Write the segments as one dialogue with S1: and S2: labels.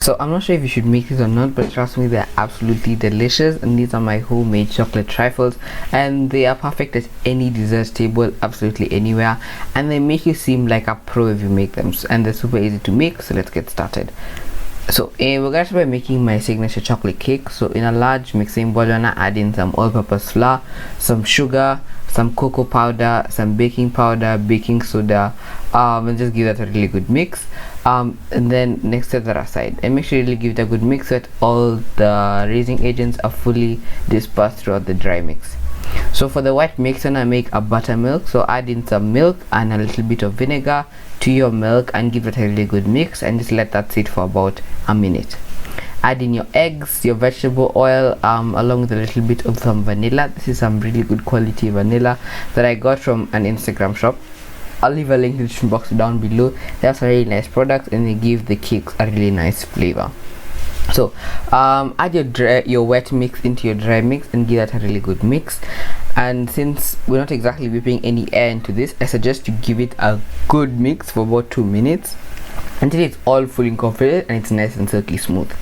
S1: So I'm not sure if you should make these or not, but trust me, they're absolutely delicious. And these are my homemade chocolate trifles, and they are perfect at any dessert table, absolutely anywhere. And they make you seem like a pro if you make them, and they're super easy to make. So let's get started. So we're going to start by making my signature chocolate cake. So in a large mixing bowl, I'm gonna add in some all-purpose flour, some sugar, some cocoa powder, some baking powder, baking soda, and just give that a really good mix. And then next, set that aside and make sure you really give it a good mix so that all the raising agents are fully dispersed throughout the dry mix. So for the white mix, I make a buttermilk. So add in some milk and a little bit of vinegar to your milk and give it a really good mix, and just let that sit for about a minute. Add in your eggs, your vegetable oil, along with a little bit of some vanilla. This is some really good quality vanilla that I got from an Instagram shop. I'll leave a link in the description box down below. That's a really nice product, and they give the cakes a really nice flavor. So add your wet mix into your dry mix and give that a really good mix. And since we're not exactly whipping any air into this, I suggest you give it a good mix for about 2 minutes until it's all fully incorporated and it's nice and silky smooth.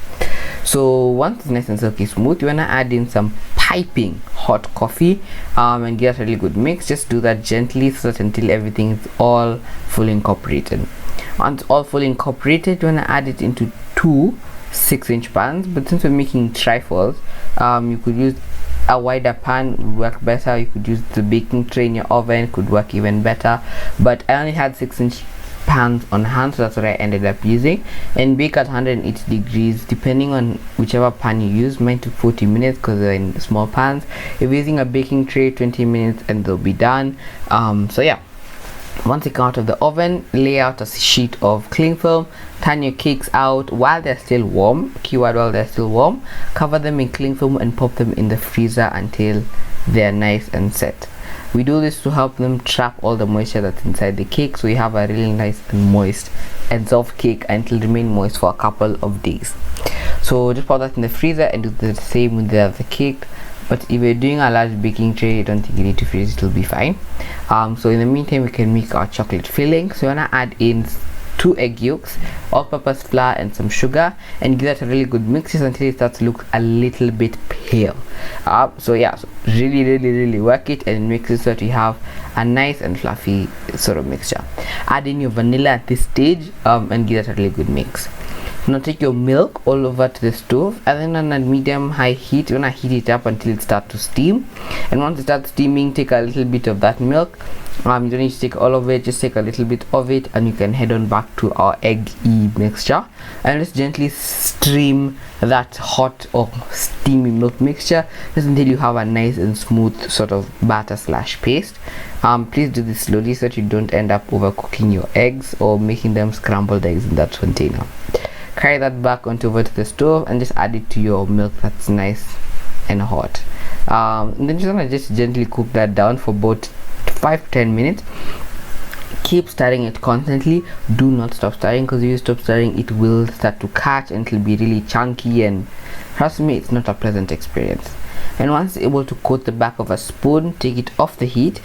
S1: So once it's nice and silky smooth, you want to add in some piping hot coffee and get a really good mix. Just do that gently so that until everything is all fully incorporated. Once all fully incorporated, you want to add it into 2 6-inch pans, but since we're making trifles, you could use a wider pan, would work better. You could use the baking tray in your oven, could work even better, but I only had 6-inch pans on hand, so that's what I ended up using, and bake at 180 degrees depending on whichever pan you use. Mine took 40 minutes because they're in small pans. If you're using a baking tray, 20 minutes and they'll be done. So yeah, once they come out of the oven, lay out a sheet of cling film, turn your cakes out while they're still warm, keyword while they're still warm, cover them in cling film and pop them in the freezer until they're nice and set. We do this to help them trap all the moisture that's inside the cake, so you have a really nice and moist and soft cake, and it'll remain moist for a couple of days. So just pop that in the freezer and do the same with the other cake. But if you're doing a large baking tray, I don't think you need to freeze, it'll be fine. So in the meantime, we can make our chocolate filling. So you wanna add in 2 egg yolks, all-purpose flour and some sugar, and give that a really good mix until it starts to look a little bit pale. So yeah, so really work it and mix it so that you have a nice and fluffy sort of mixture. Add in your vanilla at this stage and give that a really good mix. Now take your milk all over to the stove, and then on a medium-high heat, you want to heat it up until it starts to steam. And once it starts steaming, take a little bit of that milk. You don't need to take all of it, just take a little bit of it, and you can head on back to our eggy mixture. And just gently stream that hot or steamy milk mixture just until you have a nice and smooth sort of batter / paste. Please do this slowly so that you don't end up overcooking your eggs or making them scrambled eggs in that container. Carry that back over to the stove and just add it to your milk that's nice and hot. And then just gently cook that down for about 5 to 10 minutes. Keep stirring it constantly. Do not stop stirring, because if you stop stirring, it will start to catch and it'll be really chunky, and trust me, it's not a pleasant experience. And once able to coat the back of a spoon, take it off the heat,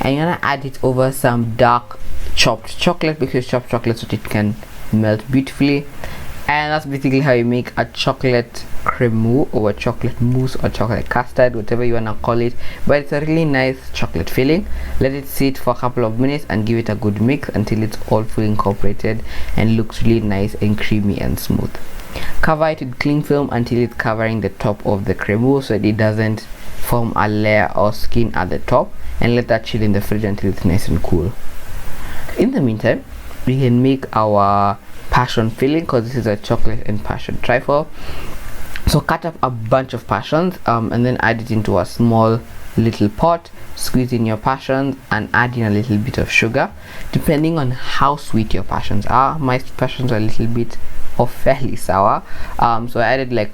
S1: and you're gonna add it over some dark chopped chocolate, because chopped chocolate so it can melt beautifully. And that's basically how you make a chocolate crème or a chocolate mousse or chocolate custard, whatever you wanna call it. But it's a really nice chocolate filling. Let it sit for a couple of minutes and give it a good mix until it's all fully incorporated and looks really nice and creamy and smooth. Cover it with cling film until it's covering the top of the crème so that it doesn't form a layer or skin at the top, and let that chill in the fridge until it's nice and cool. In the meantime, we can make our passion filling, because this is a chocolate and passion trifle. So cut up a bunch of passions and then add it into a small little pot. Squeeze in your passions and add in a little bit of sugar depending on how sweet your passions are. My passions are a little bit or fairly sour, so I added like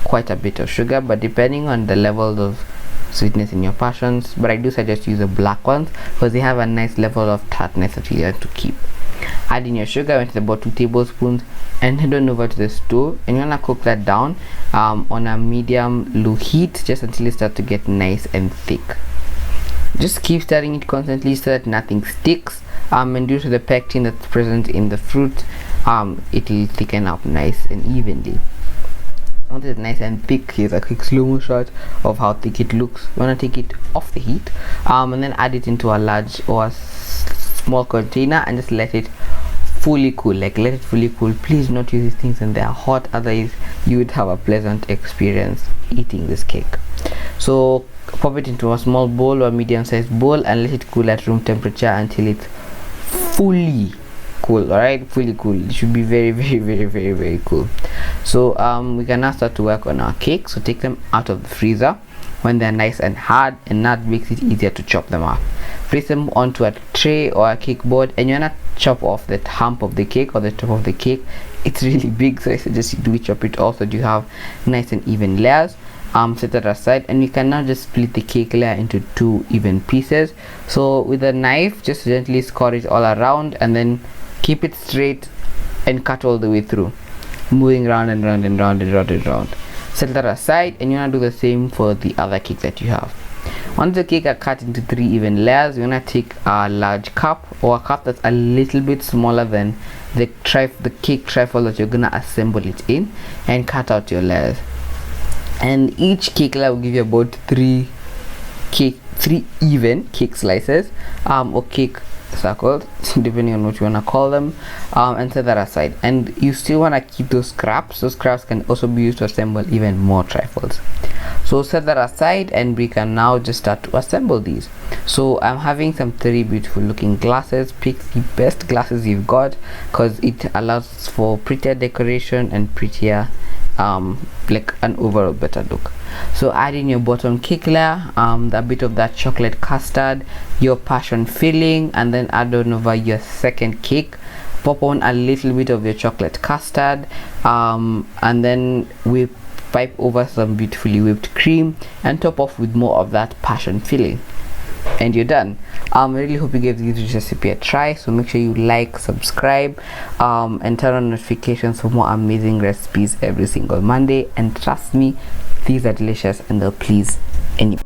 S1: quite a bit of sugar, but depending on the level of sweetness in your passions, but I do suggest use the black ones because they have a nice level of tartness that you want to keep. Add in your sugar, which is about 2 tablespoons, and head on over to the stove, and you're gonna cook that down on a medium low heat just until it starts to get nice and thick. Just keep stirring it constantly so that nothing sticks, and due to the pectin that's present in the fruit, it will thicken up nice and evenly. Once it's nice and thick, here's a quick slow-mo shot of how thick it looks. You want to take it off the heat, and then add it into a large or a small container and just let it fully cool. Let it fully cool. Please not use these things when they are hot, otherwise you would have a pleasant experience eating this cake. So pop it into a small bowl or medium-sized bowl and let it cool at room temperature until it's fully cool. All right, fully cool. It should be very cool. So we can now start to work on our cake. So take them out of the freezer when they're nice and hard, and that makes it easier to chop them up. Place them onto a tray or a cake board, and you're not chop off the hump of the cake or the top of the cake. It's really big, so I suggest you do chop it off so you have nice and even layers. Set that aside, and you can now just split the cake layer into 2 even pieces. So with a knife, just gently score it all around and then keep it straight and cut all the way through, moving round and round and round and round and round. Set that aside, and you want to do the same for the other cake that you have. Once the cake are cut into 3 even layers, you're gonna take a large cup or a cup that's a little bit smaller than the cake trifle that you're gonna assemble it in, and cut out your layers. And each cake layer will give you about 3 even cake slices or cake circles, depending on what you want to call them, and set that aside. And you still want to keep those scraps. Those scraps can also be used to assemble even more trifles. So set that aside, and we can now just start to assemble these. So I'm having some 3 beautiful looking glasses. Pick the best glasses you've got, because it allows for prettier decoration and prettier like an overall better look. So add in your bottom cake layer, a bit of that chocolate custard, your passion filling, and then add on over your second cake. Pop on a little bit of your chocolate custard, and then we pipe over some beautifully whipped cream, and top off with more of that passion filling, and you're done. I really hope you gave this recipe a try. So make sure you like, subscribe, and turn on notifications for more amazing recipes every single Monday. And trust me, these are delicious and they'll please anyone.